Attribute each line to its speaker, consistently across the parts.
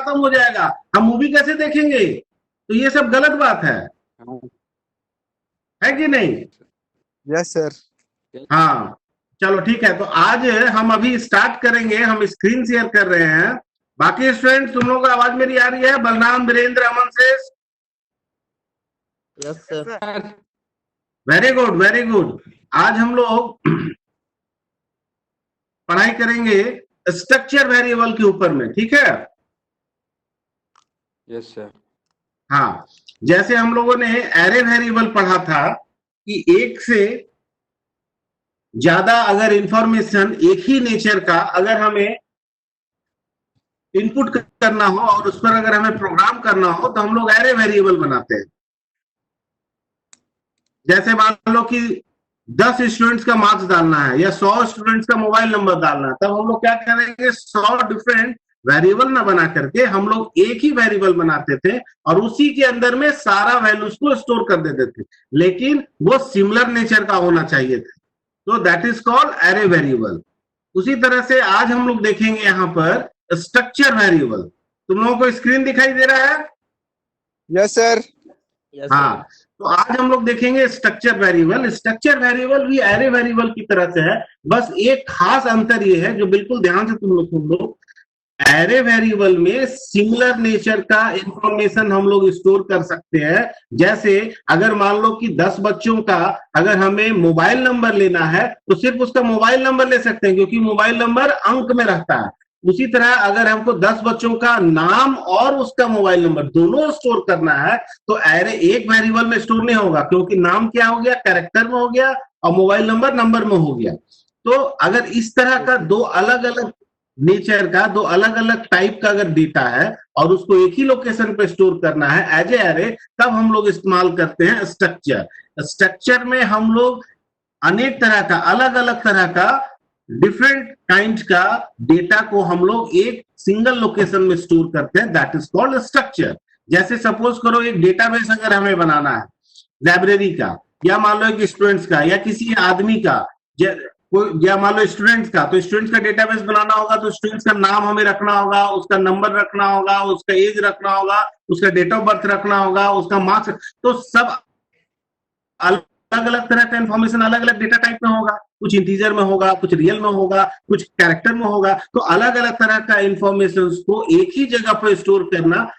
Speaker 1: खत्म हो जाएगा, हम मूवी कैसे देखेंगे? तो ये सब गलत बात है कि नहीं?
Speaker 2: Yes sir.
Speaker 1: हाँ, चलो ठीक है। तो आज हम अभी स्टार्ट करेंगे, हम स्क्रीन शेयर कर रहे हैं। बाकी स्टूडेंट, तुम लोगों को आवाज मेरी आ रही है? बलराम, वीरेंद्र, अमन, शेष?
Speaker 3: Yes sir.
Speaker 1: Very good, very good. आज हम लोग पढ़ाई करेंगे स्ट्रक्चर वेरिएबल के ऊपर में, ठीक है?
Speaker 4: Yes sir.
Speaker 1: हाँ, जैसे हम लोगों ने एरे वेरिएबल पढ़ा था कि एक से ज्यादा अगर इंफॉर्मेशन एक ही नेचर का अगर हमें इनपुट करना हो और उस पर अगर हमें प्रोग्राम करना हो तो हम लोग एरे वेरिएबल बनाते हैं। जैसे मान लो कि 10 स्टूडेंट्स का मार्क्स डालना है या 100 स्टूडेंट्स का मोबाइल नंबर डालना है, तब हम लोग क्या करेंगे, 100 डिफरेंट वेरिएबल ना बना करके हम लोग एक ही वेरिएबल बनाते थे और उसी के अंदर में सारा वैल्यूज को स्टोर कर देते थे, लेकिन वो सिमिलर नेचर का होना चाहिए था। तो that is called array variable. उसी तरह से आज हम लोग देखेंगे यहां पर स्ट्रक्चर वेरिएबल। तुम लोगों को स्क्रीन दिखाई दे रहा है?
Speaker 2: Yes sir.
Speaker 1: हाँ, तो आज हम लोग देखेंगे स्ट्रक्चर वेरिएबल। स्ट्रक्चर वेरिएबल भी एरे वेरिएबल की तरह से है, बस एक खास अंतर ये है जो बिल्कुल ध्यान से तुम लोग सुन लो। एरे वेरिएबल में सिमिलर नेचर का इंफॉर्मेशन हम लोग स्टोर कर सकते हैं। जैसे अगर मान लो कि 10 बच्चों का अगर हमें मोबाइल नंबर लेना है तो सिर्फ उसका मोबाइल नंबर ले सकते हैं, क्योंकि मोबाइल नंबर अंक में रहता है। उसी तरह अगर हमको 10 बच्चों का नाम और उसका मोबाइल नंबर दोनों स्टोर करना है तो एरे एक वेरिएबल में स्टोर नहीं होगा, क्योंकि नाम क्या हो गया, कैरेक्टर में हो गया, और मोबाइल नंबर नंबर में हो गया। तो अगर इस तरह का दो अलग अलग नेचर का, दो अलग अलग टाइप का अगर डेटा है और उसको एक ही लोकेशन पे स्टोर करना है एज ए एरे, तब हम लोग इस्तेमाल करते हैं स्ट्रक्चर। स्ट्रक्चर में हम लोग अनेक तरह का, अलग अलग तरह का, डिफरेंट काइंड का डेटा को हम लोग एक सिंगल लोकेशन में स्टोर करते हैं, दैट इज कॉल्ड स्ट्रक्चर। जैसे सपोज करो एक डेटाबेस अगर हमें बनाना है लाइब्रेरी का, या मान लो एक स्टूडेंट्स का, या किसी आदमी का, या मान लो स्टूडेंट्स का, तो स्टूडेंट्स का डेटाबेस बनाना होगा तो स्टूडेंट्स का नाम हमें रखना होगा, उसका नंबर रखना होगा, उसका एज रखना होगा, उसका डेट ऑफ बर्थ रखना होगा, उसका मार्क्स, तो सब अलग अलग तरह का इंफॉर्मेशन अलग अलग डेटा टाइप में होगा। कुछ इंटीजर में होगा, कुछ रियल में होगा, कुछ कैरेक्टर में होगा। तो अलग अलग तरह का इंफॉर्मेशन को एक ही जगह पर स्टोर करना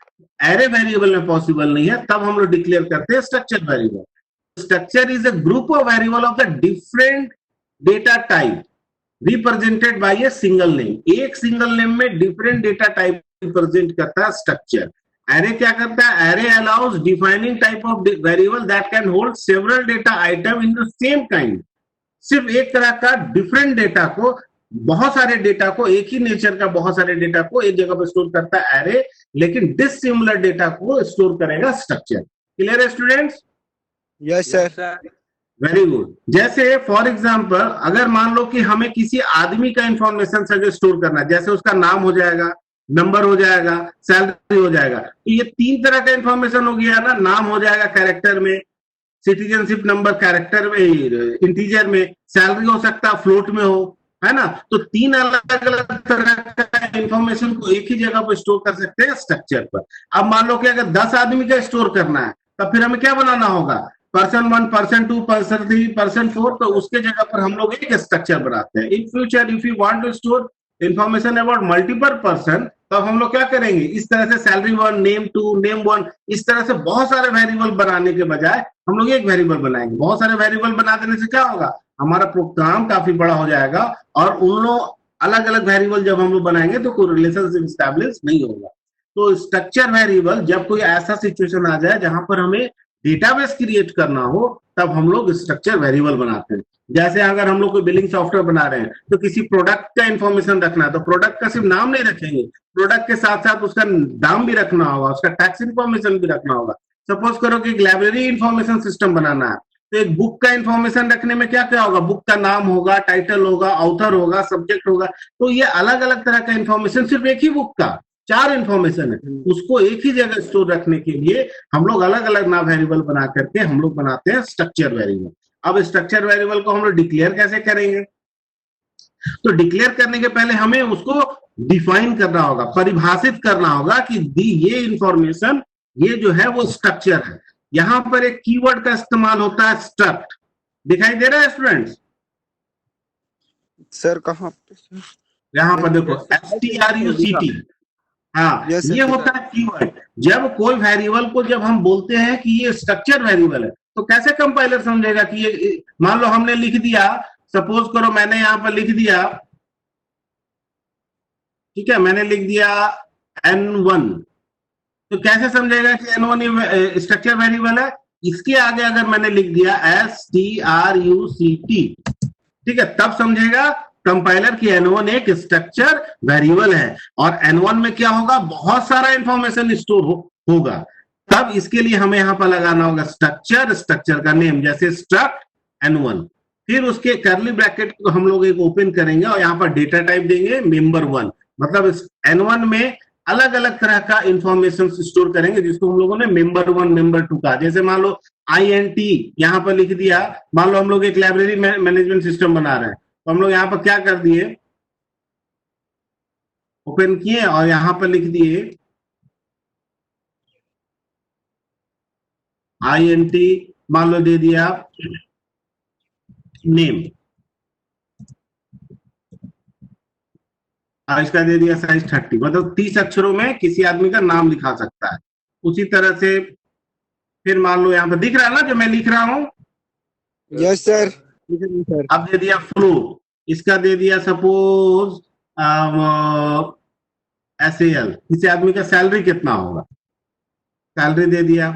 Speaker 1: एरे वेरिएबल में पॉसिबल नहीं है, तब हम लोग डिक्लेयर करते हैं structure variable. Structure is a group of variable of the different data type represented by a single name. एक सिंगल नेम में डिफरेंट डेटा टाइप रिप्रेजेंट करता है स्ट्रक्चर। एरे क्या करता है, array allows defining type of variable that can hold several data item in the same kind. सिर्फ एक तरह का डिफरेंट डेटा को, बहुत सारे डेटा को, एक ही नेचर का बहुत सारे डेटा को एक जगह पर स्टोर करता है एरे, लेकिन डिसिमिलर डेटा को स्टोर करेगा स्ट्रक्चर। क्लियर है students?
Speaker 2: Yes sir.
Speaker 1: Very good. जैसे फॉर एग्जांपल अगर मान लो कि हमें किसी आदमी का इंफॉर्मेशन से स्टोर करना है, जैसे उसका नाम हो जाएगा, नंबर हो जाएगा, सैलरी हो जाएगा, तो ये 3 तरह का इंफॉर्मेशन हो गया ना। नाम हो जाएगा कैरेक्टर में, सिटीजनशिप नंबर कैरेक्टर में, इंटीजर में, सैलरी हो सकता है फ्लोट में हो, है ना। तो 3 अलग अलग तरह का इंफॉर्मेशन को एक ही जगह पर स्टोर कर सकते हैं स्ट्रक्चर पर। अब मान लो कि अगर 10 आदमी का स्टोर करना है तब फिर हमें क्या बनाना होगा, पर्सन 1, पर्सन 2, पर्सन 3, पर्सन 4, तो उसके जगह पर हम लोग एक स्ट्रक्चर बनाते हैं। In future if you want to store information about multiple person, तब हम लोग क्या करेंगे, इस तरह से सैलरी 1, नेम 2, नेम 1, इस तरह से बहुत सारे वेरिएबल बनाने के बजाय हम लोग एक वेरिएबल बनाएंगे। बहुत सारे वेरिएबल बना देने से क्या होगा, हमारा प्रोग्राम काफी बड़ा हो जाएगा और उन लोग अलग अलग वेरिएबल जब हम लोग बनाएंगे तो कोई रिलेशनशिप एस्टैब्लिश नहीं होगा। तो स्ट्रक्चर वेरिएबल, जब कोई ऐसा सिचुएशन आ जाए जहां पर हमें डेटाबेस क्रिएट करना हो, तब हम लोग स्ट्रक्चर वेरिएबल बनाते हैं। जैसे अगर हम लोग कोई बिलिंग सॉफ्टवेयर बना रहे हैं तो किसी प्रोडक्ट का इंफॉर्मेशन रखना है, तो प्रोडक्ट का सिर्फ नाम नहीं रखेंगे, प्रोडक्ट के साथ साथ उसका दाम भी रखना होगा, उसका टैक्स इंफॉर्मेशन भी रखना होगा। सपोज करो कि एक लाइब्रेरी इंफॉर्मेशन सिस्टम बनाना है, तो एक बुक का इंफॉर्मेशन रखने में क्या क्या होगा, बुक का नाम होगा, टाइटल होगा, ऑथर होगा, सब्जेक्ट होगा। तो ये अलग अलग तरह का इंफॉर्मेशन, सिर्फ एक ही बुक का 4 इंफॉर्मेशन है, उसको एक ही जगह स्टोर रखने के लिए हम लोग अलग अलग ना वेरिएबल बना करके हम लोग बनाते हैं स्ट्रक्चर वेरिएबल। अब स्ट्रक्चर वेरिएबल को हम लोग डिक्लेयर कैसे करेंगे? तो डिक्लेयर करने के पहले हमें उसको डिफाइन करना होगा, परिभाषित करना होगा कि ये इंफॉर्मेशन, ये जो है वो स्ट्रक्चर है। यहां पर एक कीवर्ड का इस्तेमाल होता है स्ट्रक्ट, दिखाई दे रहा है स्टूडेंट्स?
Speaker 2: सर कहाँ पे सर?
Speaker 1: यहां पर देखो STRUCT, हाँ
Speaker 2: Yes, sir.
Speaker 1: ये होता है कीवर्ड। जब कोई वेरिएबल को जब हम बोलते हैं कि ये स्ट्रक्चर वेरिएबल है, तो कैसे कंपाइलर समझेगा कि ये, मान लो हमने लिख दिया, सपोज करो मैंने यहां पर लिख दिया, ठीक है, मैंने लिख दिया N1, तो कैसे समझेगा कि N1 ये स्ट्रक्चर वेरिएबल है? इसके आगे अगर मैंने लिख दिया STRUCT, ठीक है, तब समझेगा कंपाइलर की N1 एक स्ट्रक्चर वेरिएबल है, और N1 में क्या होगा, बहुत सारा इंफॉर्मेशन स्टोर होगा। तब इसके लिए हमें यहां पर लगाना होगा स्ट्रक्चर, स्ट्रक्चर का नेम, जैसे स्ट्रक्ट N1, फिर उसके कर्ली ब्रैकेट को हम लोग एक ओपन करेंगे और यहाँ पर डेटा टाइप देंगे member1, मतलब N1 में अलग अलग तरह का इंफॉर्मेशन स्टोर करेंगे, जिसको हम लोगों ने member1 member2 कहा। जैसे मान लो INT यहां पर लिख दिया, मान लो हम लोग एक लाइब्रेरी मैनेजमेंट सिस्टम बना रहे हैं, तो हम लोग यहाँ पर क्या कर दिए, ओपन किए और यहां पर लिख दिए INT, मान लो दे दिया नेम, इसका दे दिया साइज 30, मतलब 30 अक्षरों में किसी आदमी का नाम लिखा सकता है। उसी तरह से फिर मान लो यहाँ पर दिख रहा है ना जो मैं लिख रहा हूं?
Speaker 2: Yes sir.
Speaker 1: अब दे दिया फ्लो, इसका दे दिया सपोज SAL, किसी आदमी का सैलरी कितना होगा, सैलरी दे दिया,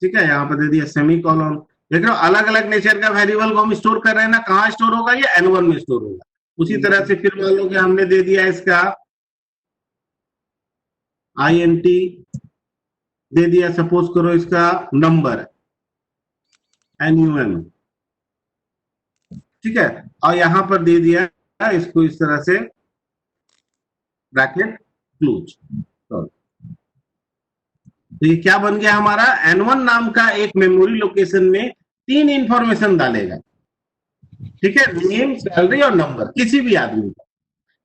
Speaker 1: ठीक है, यहाँ पर दे दिया सेमी कॉलन। देख रहे हो, अलग अलग नेचर का वेरिएबल को हम स्टोर कर रहे हैं ना, कहाँ स्टोर होगा, ये N1 में स्टोर होगा। उसी तरह से फिर मान लो कि हमने दे दिया इसका INT, दे दिया सपोज करो इसका नंबर NUN, ठीक है, और यहां पर दे दिया इसको इस तरह से ब्रैकेट क्लोज। तो ये क्या बन गया हमारा, N1 नाम का एक मेमोरी लोकेशन में 3 इंफॉर्मेशन डालेगा, ठीक है, नेम, सैलरी और नंबर, किसी भी आदमी का।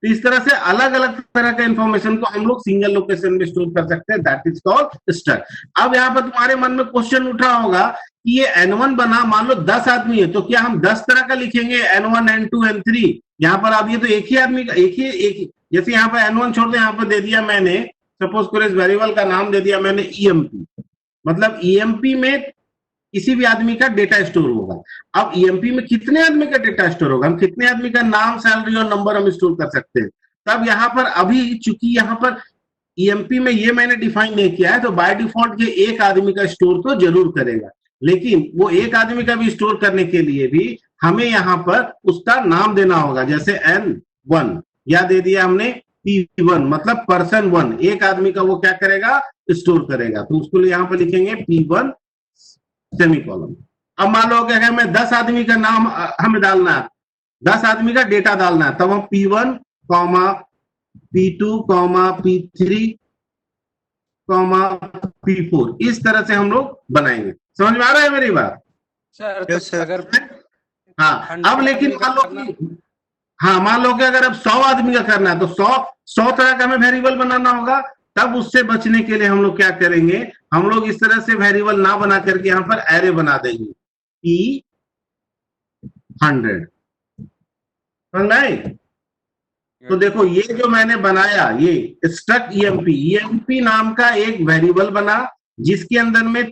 Speaker 1: तो इस तरह से अलग अलग तरह का इंफॉर्मेशन को हम लोग सिंगल लोकेशन में स्टोर कर सकते हैं, दैट इज कॉल्ड स्ट्रक्ट। अब यहाँ पर तुम्हारे मन में क्वेश्चन उठ रहा होगा कि ये N1 बना, मान लो 10 आदमी है, तो क्या हम 10 तरह का लिखेंगे, N1 N2 N3? यहाँ पर अब ये तो एक ही आदमी का, एक ही जैसे यहाँ पर N1 छोड़ दो, यहाँ पर दे दिया मैंने सपोज करो इस वेरिएबल का नाम दे दिया मैंने EMP, मतलब EMP में किसी भी आदमी का डेटा स्टोर होगा। अब EMP में कितने आदमी का डेटा स्टोर होगा, हम कितने आदमी का नाम, सैलरी और नंबर हम स्टोर कर सकते हैं। तब यहाँ पर अभी चूंकि यहाँ पर EMP में ये मैंने डिफाइन नहीं किया है, तो बाय डिफॉल्ट ये एक आदमी का स्टोर तो जरूर करेगा, लेकिन वो एक आदमी का भी स्टोर करने के लिए भी हमें यहाँ पर उसका नाम देना होगा, जैसे N1 या दे दिया हमने P1, मतलब पर्सन 1, एक आदमी का वो क्या करेगा, स्टोर करेगा। तो उसको यहाँ पर लिखेंगे P1 सेमीकोलन। अब मान लो कि अगर मैं 10 आदमी का नाम हमें डालना है, 10 आदमी का डेटा डालना है, तब हम P1, P2, P3, P4 इस तरह से हम लोग बनाएंगे। समझ में आ रहा है मेरी बात?
Speaker 3: Sir
Speaker 2: Yes, sir.
Speaker 3: अगर
Speaker 1: हाँ, अब लेकिन मान लो कि मान लो कि अगर अब 100 आदमी का करना है, तो 100 तरह का हमें वेरिएबल बनाना होगा। तब उससे बचने के लिए हम लोग क्या करेंगे, हम लोग इस तरह से वेरिएबल ना बना करके यहाँ पर एरे बना देंगे P100, समझ आए? तो देखो ये जो मैंने बनाया, ये स्ट्रक्ट EMP नाम का एक वेरिएबल बना, जिसके अंदर में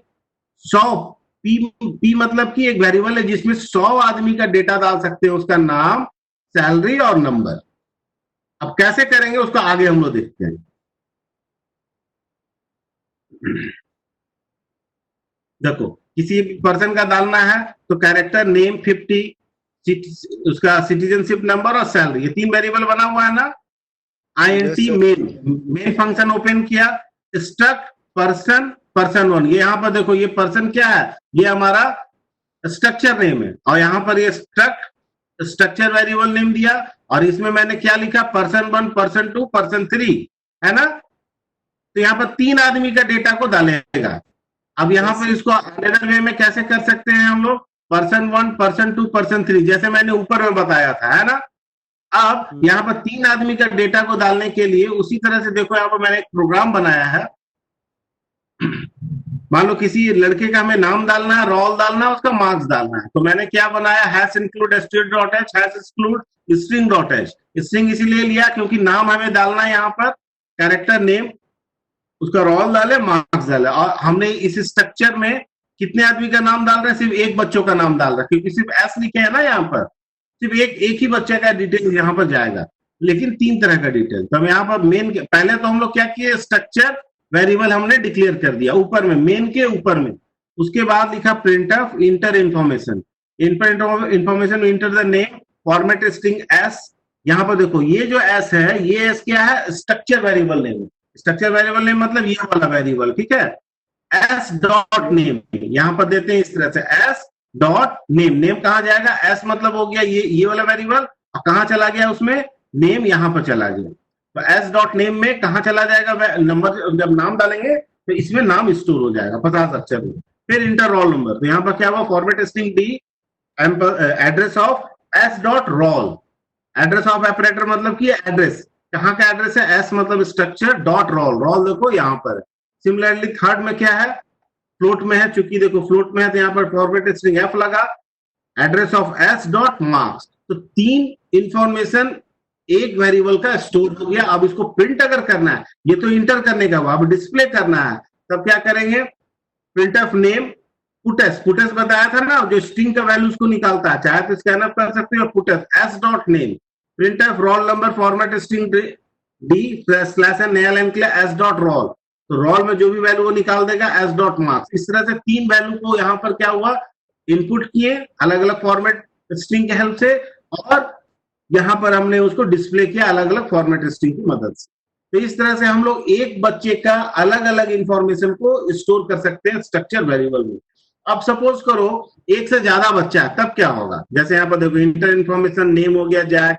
Speaker 1: 100 P मतलब कि एक वेरिएबल है जिसमें 100 आदमी का डेटा डाल सकते हैं, उसका नाम, सैलरी और नंबर। अब कैसे करेंगे उसको आगे हम लोग देखते हैं। देखो किसी पर्सन का डालना है तो कैरेक्टर, नेम 50, उसका सिटीजनशिप नंबर और सैलरी, ये 3 वेरिएबल बना हुआ है ना। INT मेन फंक्शन ओपन किया, स्ट्रक्ट पर्सन 1, ये यहाँ पर देखो ये पर्सन क्या है, ये हमारा स्ट्रक्चर नेम है, और यहाँ पर ये स्ट्रक्चर वेरिएबल नेम दिया, और इसमें मैंने क्या लिखा, पर्सन 1, पर्सन 2, पर्सन 3, है ना। तो यहाँ पर 3 आदमी का डेटा को डालेगा। अब यहाँ पर इसको अनदर वे में कैसे कर सकते हैं हम लोग, पर्सन 1, पर्सन 2, पर्सन 3, जैसे मैंने ऊपर में बताया था, है ना। अब यहाँ पर 3 आदमी का डेटा को डालने के लिए उसी तरह से देखो, यहाँ पर मैंने एक प्रोग्राम बनाया है। मान लो किसी लड़के का हमें नाम डालना है, रोल डालना है, उसका मार्क्स डालना है, तो मैंने क्या बनाया, hash include std.h, hash exclude string.h। String इसीलिए लिया क्योंकि नाम हमें डालना है, यहाँ पर कैरेक्टर नेम, उसका रोल डाले, मार्क्स डाले। और हमने इस स्ट्रक्चर में कितने आदमी का नाम डाल रहे हैं, सिर्फ एक बच्चों का नाम डाल रहा है, क्योंकि सिर्फ एस लिखे है ना, यहाँ पर सिर्फ एक ही बच्चे का डिटेल यहाँ पर जाएगा, लेकिन 3 तरह का डिटेल। तो हम यहाँ पर मेन पहले तो हम लोग क्या किए, स्ट्रक्चर वेरिएबल हमने डिक्लेयर कर दिया ऊपर में, मेन के ऊपर में। उसके बाद लिखा print of inter information, information enter the name, format string S. यहाँ पर देखो ये जो एस है, ये एस क्या है, structure variable name. Structure variable name मतलब ये वाला वेरिएबल, ठीक है। एस डॉट नेम यहाँ पर देते हैं इस तरह से, एस डॉट नेम। नेम कहाँ जाएगा, एस मतलब हो गया ये वाला वेरिएबल, और कहाँ चला गया उसमें, नेम यहाँ पर चला गया। तो एस डॉट नेम में कहाँ चला जाएगा नंबर, जब नाम डालेंगे तो इसमें नाम स्टोर हो जाएगा 50 अक्षर में। फिर इंटर रोल नंबर, तो यहाँ पर क्या हुआ, format string D address of S dot role. Address of operator मतलब कि एड्रेस, कहाँ का एड्रेस है, एस मतलब स्ट्रक्चर, डॉट रोल, रोल देखो यहाँ पर। सिमिलरली थर्ड में क्या है, फ्लोट में है, चूंकि देखो फ्लोट में है तो यहाँ पर फॉर्मेट स्ट्रिंग एफ लगा, address of S dot marks. तो 3 इंफॉर्मेशन एक वेरिएबल का स्टोर हो गया। अब इसको प्रिंट अगर करना है, ये तो इंटर करने का हुआ, अब डिस्प्ले करना है, तब क्या करेंगे, print of name, puts, puts बताया था ना, जो स्ट्रिंग का वैल्यू उसको निकालता है, चाहे तो स्कैन अप कर सकते हो, puts S dot name, printf roll number, format string D slash N, नया लाइन के लिए एस डॉट रोल, तो रोल में जो भी वैल्यू वो निकाल देगा एस डॉट मार्क्स। इस तरह से 3 वैल्यू को यहाँ पर क्या हुआ, इनपुट किए अलग अलग फॉर्मेट स्ट्रिंग के हेल्प से, और यहाँ पर हमने उसको डिस्प्ले किया अलग अलग फॉर्मेट स्ट्रिंग की मदद से। तो इस तरह से हम लोग एक बच्चे का अलग अलग इंफॉर्मेशन को स्टोर कर सकते हैं स्ट्रक्चर वेरिएबल में। अब सपोज करो एक से ज्यादा बच्चा है, तब क्या होगा, जैसे यहाँ पर देखो इंटर इन्फॉर्मेशन, नेम हो गया जैक,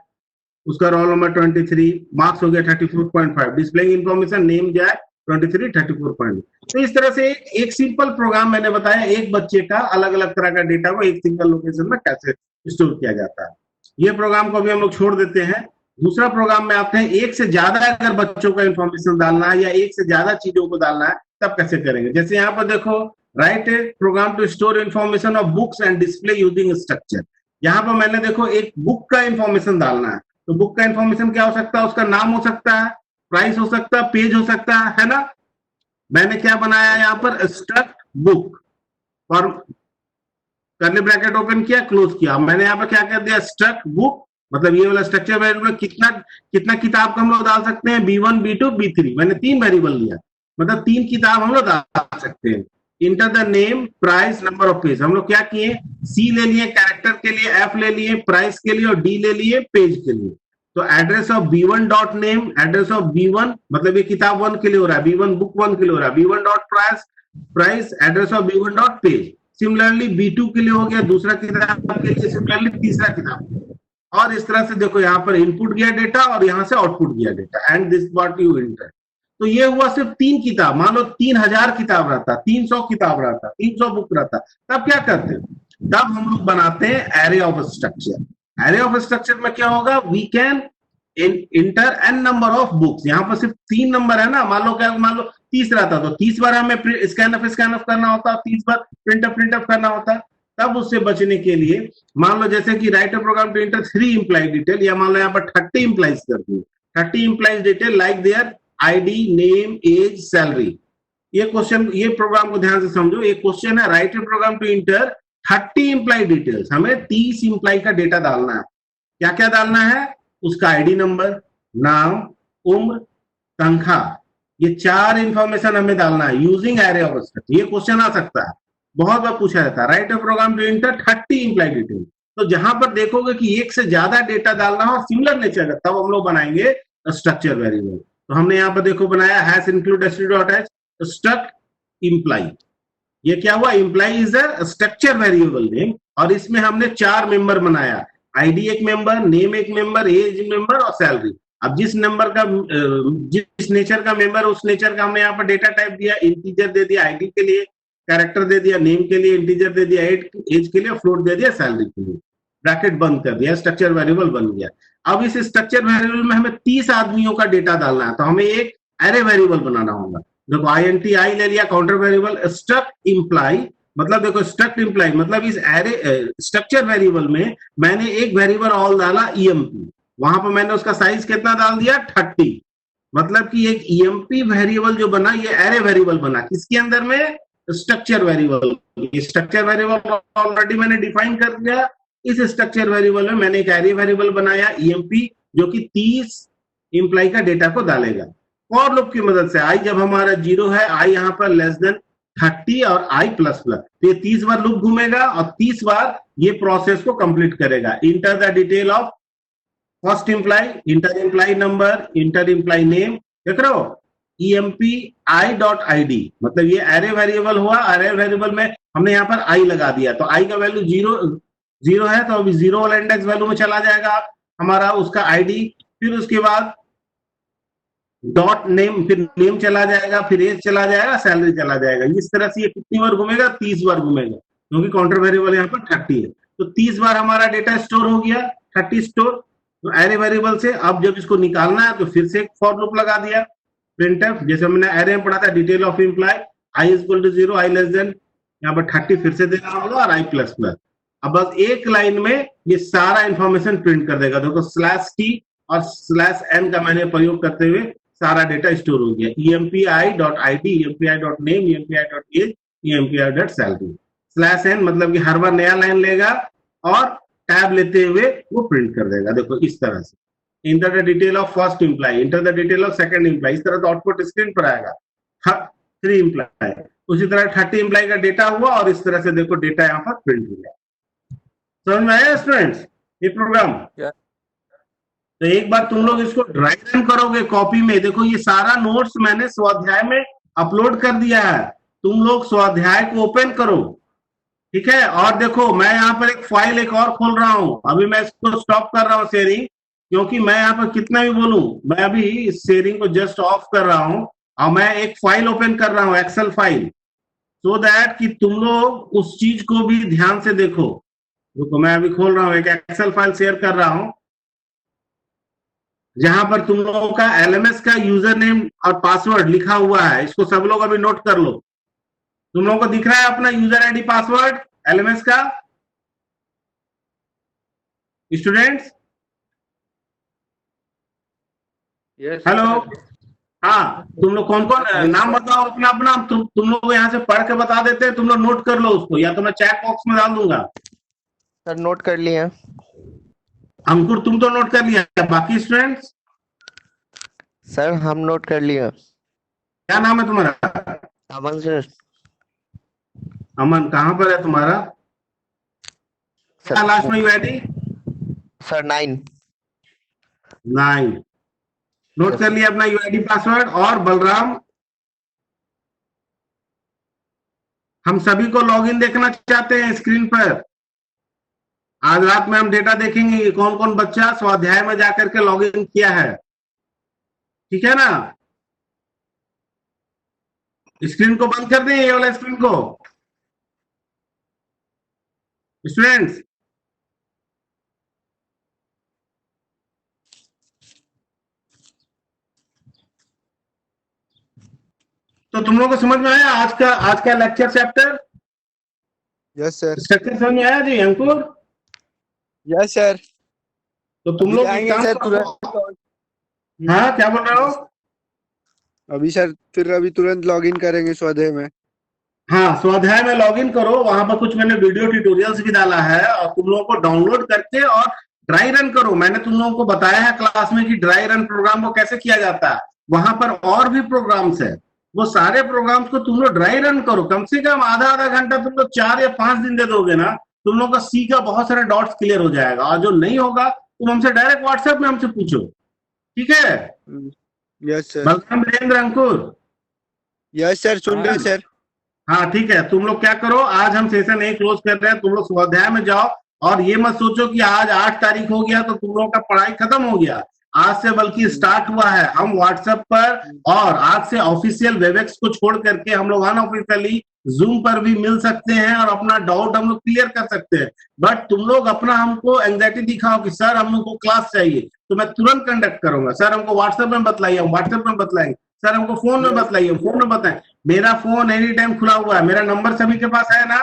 Speaker 1: उसका रोल नंबर 23, मार्क्स हो गया 34.5, डिस्प्लेइंग इन्फॉर्मेशन नेम जैक 23 34. तो इस तरह से एक सिंपल प्रोग्राम मैंने बताया, एक बच्चे का अलग अलग तरह का डेटा को एक सिंगल लोकेशन में कैसे स्टोर किया जाता है। ये प्रोग्राम को अभी हम लोग छोड़ देते हैं। दूसरा प्रोग्राम में आते हैं, एक से ज्यादा अगर बच्चों का इंफॉर्मेशन डालना है या एक से ज्यादा चीजों को डालना है, तब कैसे करेंगे। जैसे यहाँ पर देखो, write a program to store information of books and display using structure. यहाँ पर मैंने देखो एक बुक का इंफॉर्मेशन डालना है, तो बुक का इंफॉर्मेशन क्या हो सकता है, उसका नाम हो सकता है, प्राइस हो सकता है, पेज हो सकता है ना। मैंने क्या बनाया यहाँ पर, स्ट्रक्ट बुक, और करली ब्रैकेट ओपन किया, क्लोज किया। मैंने यहाँ पर क्या कर दिया, स्ट्रक्ट बुक, मतलब ये वाला स्ट्रक्चर वेरिएबल कितना किताब का हम लोग डाल सकते हैं, B1 B2 B3, मैंने 3 वेरिएबल लिया, मतलब 3 किताब हम लोग डाल सकते हैं। Enter the name, price, number of page. हम लोग क्या किए, C ले लिए कैरेक्टर के लिए, F ले लिए प्राइस के लिए, और D ले लिए पेज के लिए। तो address of B1 dot name, address of B1 मतलब ये किताब 1 के लिए हो रहा है, B1 बुक 1 के लिए हो रहा है, B1 dot price, address of B1 dot page. Similarly B2 के लिए हो गया, दूसरा किताब के लिए, सिमिलरली तीसरा किताब। और इस तरह से देखो यहाँ पर इनपुट गया डेटा और यहाँ से आउटपुट गया data, and this what you enter. तो ये हुआ सिर्फ 3 किताब। मान लो 3000 किताब रहता, 300 किताब रहता, 300 बुक रहता, तब क्या करते हैं, तब हम लोग बनाते हैं array of structure. Array of structure में क्या होगा, we can enter an number of books. यहाँ पर सिर्फ 3 नंबर है ना, मान लो 30 रहता, तो 30 बार हमें स्कैन ऑफ करना होता, 30 बार प्रिंट ऑफ करना होता। तब उससे बचने के लिए मान लो जैसे कि write a program to enter 3 employee detail, या मान लो यहाँ पर 30 इम्प्लाइज कर दिए, 30 employees detail like their ID, name, age, salary. ये क्वेश्चन, ये प्रोग्राम को ध्यान से समझो, एक क्वेश्चन है, write a program to enter 30 employee details. हमें 30 इम्प्लाई का डेटा डालना है। क्या क्या डालना है, उसका आईडी नंबर, नाम, उम्र, तनख्वाह, ये 4 इंफॉर्मेशन हमें डालना है यूजिंग एरे ऑफ स्ट्रक्चर। ये क्वेश्चन आ सकता है, बहुत बार पूछा जाता है, write a program to enter 30 employee detail. तो जहां पर देखोगे कि एक से ज्यादा डेटा डालना हो सिमिलर नेचर का, तब हम लोग बनाएंगे स्ट्रक्चर वेरिएबल। तो हमने यहाँ पर देखो बनाया hash include std.h struct imply. ये क्या हुआ, imply is a structure variable name, और इसमें हमने 4 मेंबर बनाया, आईडी एक मेंबर, नेम एक मेंबर, एज मेंबर और सैलरी। अब जिस नंबर का, जिस नेचर का मेंबर, उस नेचर का हमने यहाँ पर डेटा टाइप दिया, इंटीजर दे दिया आईडी के लिए, कैरेक्टर दे दिया नेम के लिए, इंटीजर दे दिया एज के लिए, फ्लोट दे दिया सैलरी के लिए, ब्रैकेट बंद कर दिया, स्ट्रक्चर वेरिएबल बन गया। अब इस स्ट्रक्चर वेरिएबल में हमें 30 आदमियों का डेटा डालना है, तो हमें एक एरे वेरिएबल बनाना होगा। देखो INT आई ले लिया, काउंटर वेरिएबल स्ट्रक्ट इम्प्लाई, मतलब देखो स्ट्रक्ट इम्प्लाई मतलब इस एरे स्ट्रक्चर वेरिएबल में मैंने एक वेरिएबल ऑल डाला EMP, वहां पर मैंने उसका साइज कितना डाल दिया 30, मतलब कि एक EMP वेरिएबल जो बना ये एरे वेरिएबल बना, किसके अंदर में, structure variable. Structure variable already मैंने डिफाइन कर दिया, इस स्ट्रक्चर वेरिएबल में मैंने एक एरे वेरिएबल बनाया EMP जो कि 30 इंप्लाई का डेटा को डालेगा। फॉर लूप की मदद से आई जब हमारा 0 है, आई यहाँ पर लेस देन 30 और आई प्लस प्लस, तो ये 30 बार लूप घूमेगा और 30 बार ये प्रोसेस को कंप्लीट करेगा। Enter the detail of first imply, inter imply number, inter imply name, देख रहे हो EMP i.id, मतलब ये एरे वेरिएबल हुआ, एरे वेरिएबल में हमने यहाँ पर i लगा दिया, तो i का वैल्यू 0 है, तो अभी 0 वाला इंडेक्स वैल्यू में चला जाएगा हमारा उसका ID, फिर उसके बाद डॉट नेम, फिर नेम चला जाएगा, फिर एज चला जाएगा, सैलरी चला जाएगा। इस तरह से ये कितनी बार घूमेगा, 30 बार घूमेगा, क्योंकि काउंटर वेरिएबल यहाँ पर 30 है, तो 30 बार हमारा डेटा स्टोर हो गया, 30 स्टोर। तो एरे वेरिएबल से अब जब इसको निकालना है तो फिर से एक फॉर लूप लगा दिया, प्रिंटफ, जैसे हमने एरे में पढ़ा था, detail of employee I equal to 0, I less than यहाँ पर 30 फिर से देना होगा और आई प्लस प्लस। अब बस एक लाइन में ये सारा इंफॉर्मेशन प्रिंट कर देगा। देखो /t और /n का मैंने प्रयोग करते हुए सारा डेटा स्टोर हो गया, EMPi.id, EMPi.name, EMPi.age, EMPi.salary। /n मतलब कि हर बार नया लाइन लेगा और टैब लेते हुए वो प्रिंट कर देगा। देखो इस तरह से, enter the detail of first imply, enter the detail of second imply, इस तरह तो आउटपुट स्क्रीन पर आएगा। 3 इंप्लाई, उसी तरह 30 इंप्लाई का डेटा हुआ और इस तरह से देखो डेटा यहाँ पर प्रिंट हो गया। समझ में आया स्टूडेंट्स ये प्रोग्राम? तो एक बार तुम लोग इसको ड्राई रन करोगे कॉपी में, देखो ये सारा नोट्स मैंने स्वाध्याय में अपलोड कर दिया है, तुम लोग स्वाध्याय को ओपन करो, ठीक है। और देखो मैं यहाँ पर एक फाइल एक और खोल रहा हूं, अभी मैं इसको स्टॉप कर रहा हूँ शेयरिंग, क्योंकि मैं यहाँ पर कितना भी बोलूं, मैं अभी इस शेयरिंग को जस्ट ऑफ कर रहा हूं और मैं एक फाइल ओपन कर रहा हूं, एक्सेल फाइल, सो दैट कि तुम लोग उस चीज को भी ध्यान से देखो। देखो मैं अभी खोल रहा हूं, एक एक्सेल फाइल शेयर कर रहा हूं, जहां पर तुम लोगों का LMS का यूजर नेम और पासवर्ड लिखा हुआ है, इसको सब लोग अभी नोट कर लो। तुम लोगों को दिख रहा है अपना यूजर ID पासवर्ड LMS का स्टूडेंट्स? हेलो, हाँ तुम लोग कौन कौन नाम बताओ अपना अपना, तुम लोग यहाँ से पढ़ के बता देते हैं, तुम लोग नोट कर लो उसको, या तो मैं चैट बॉक्स में डाल दूंगा।
Speaker 2: सर नोट कर लिया।
Speaker 1: अंकुर तुम तो नोट कर लिया, बाकी स्टूडेंट्स?
Speaker 2: सर हम नोट कर लिया।
Speaker 1: क्या नाम है तुम्हारा?
Speaker 2: अमन सर।
Speaker 1: अमन, कहाँ पर है तुम्हारा? क्या लास्ट में UID?
Speaker 2: सर 9।
Speaker 1: 9 नोट कर लिया अपना UID पासवर्ड। और बलराम, हम सभी को लॉगिन देखना चाहते हैं स्क्रीन पर, आज रात में हम डेटा देखेंगे कौन कौन बच्चा स्वाध्याय में जाकर के लॉगिन किया है, ठीक है ना। स्क्रीन को बंद कर दें, ये वाला स्क्रीन को स्टूडेंट्स। तो तुम लोगों को समझ में आया आज का lecture chapter?
Speaker 2: Yes sir.
Speaker 1: Structure समझ में आया जी अंकुर?
Speaker 2: Yes sir.
Speaker 1: तो तुम लोग
Speaker 2: सर तुरंत।
Speaker 1: हाँ क्या बोल रहे हो?
Speaker 2: अभी सर फिर अभी तुरंत लॉगिन करेंगे स्वाध्याय में।
Speaker 1: हाँ स्वाध्याय में लॉगिन करो, वहां पर कुछ मैंने वीडियो ट्यूटोरियल्स भी डाला है और तुम लोगों को डाउनलोड करके और ड्राई रन करो। मैंने तुम लोगों को बताया है क्लास में कि ड्राई रन प्रोग्राम को कैसे किया जाता है, वहां पर और भी प्रोग्राम्स है, वो सारे प्रोग्राम्स को तुम लोग ड्राई रन करो, कम से कम आधा घंटा तुम लोग 4 या 5 दिन दे दोगे ना, तुम लोग का सी का बहुत सारे डॉट्स क्लियर हो जाएगा। और जो नहीं होगा तुम हमसे डायरेक्ट व्हाट्सएप में हमसे पूछो, ठीक है?
Speaker 2: Yes sir.
Speaker 1: Balram, Virendra, Ankur.
Speaker 2: Yes sir, सुन रहे सर।
Speaker 1: हाँ ठीक है, तुम लोग क्या करो, आज हम सेशन 1 क्लोज कर रहे हैं, तुम लोग स्वाध्याय में जाओ और ये मत सोचो कि आज 8 तारीख हो गया तो तुम लोगों का पढ़ाई खत्म हो गया। आज से बल्कि स्टार्ट हुआ है। हम व्हाट्सएप पर और आज से ऑफिशियल वेबएक्स को छोड़ करके हम लोग अनऑफिशियली जूम पर भी मिल सकते हैं और अपना डाउट हम लोग क्लियर कर सकते हैं। बट तुम लोग अपना हमको एंग्जाइटी दिखाओ कि सर हम लोग को क्लास चाहिए, तो मैं तुरंत कंडक्ट करूंगा। सर हमको व्हाट्सएप में बतलाइए, हम व्हाट्सएप में बतलाएंगे। सर हमको फोन में बतलाइए, फोन में बताएं। मेरा फोन एनी टाइम खुला हुआ है, मेरा नंबर सभी के पास है ना?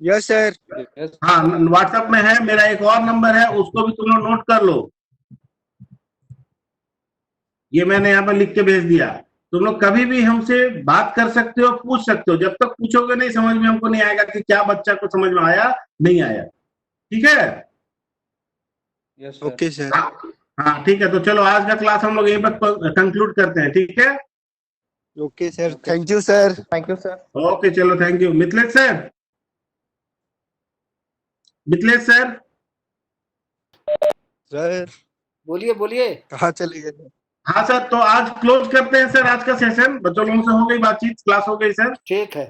Speaker 2: Yes sir.
Speaker 3: यस
Speaker 1: हाँ, व्हाट्सएप में है। मेरा एक और नंबर है, उसको भी तुम लोग नोट कर लो। ये मैंने यहाँ पर लिख के भेज दिया। तुम लोग कभी भी हमसे बात कर सकते हो, पूछ सकते हो। जब तक पूछोगे नहीं समझ में हमको नहीं आएगा कि क्या बच्चा को समझ में आया नहीं आया। ठीक है?
Speaker 3: Yes sir.
Speaker 2: Okay sir.
Speaker 1: हाँ ठीक है, तो चलो आज का क्लास हम लोग यहीं पर कंक्लूड करते हैं। ठीक है?
Speaker 2: Okay sir, thank you sir.
Speaker 3: Thank you sir.
Speaker 1: Okay चलो, thank you. Mithilesh sir, Mithilesh sir.
Speaker 2: Sir
Speaker 3: बोलिए बोलिए।
Speaker 2: कहाँ चले गए सर?
Speaker 1: हाँ सर, तो आज क्लोज करते हैं सर आज का सेशन। बच्चों लोगों से हो गई बातचीत, क्लास हो गई सर।
Speaker 3: ठीक है।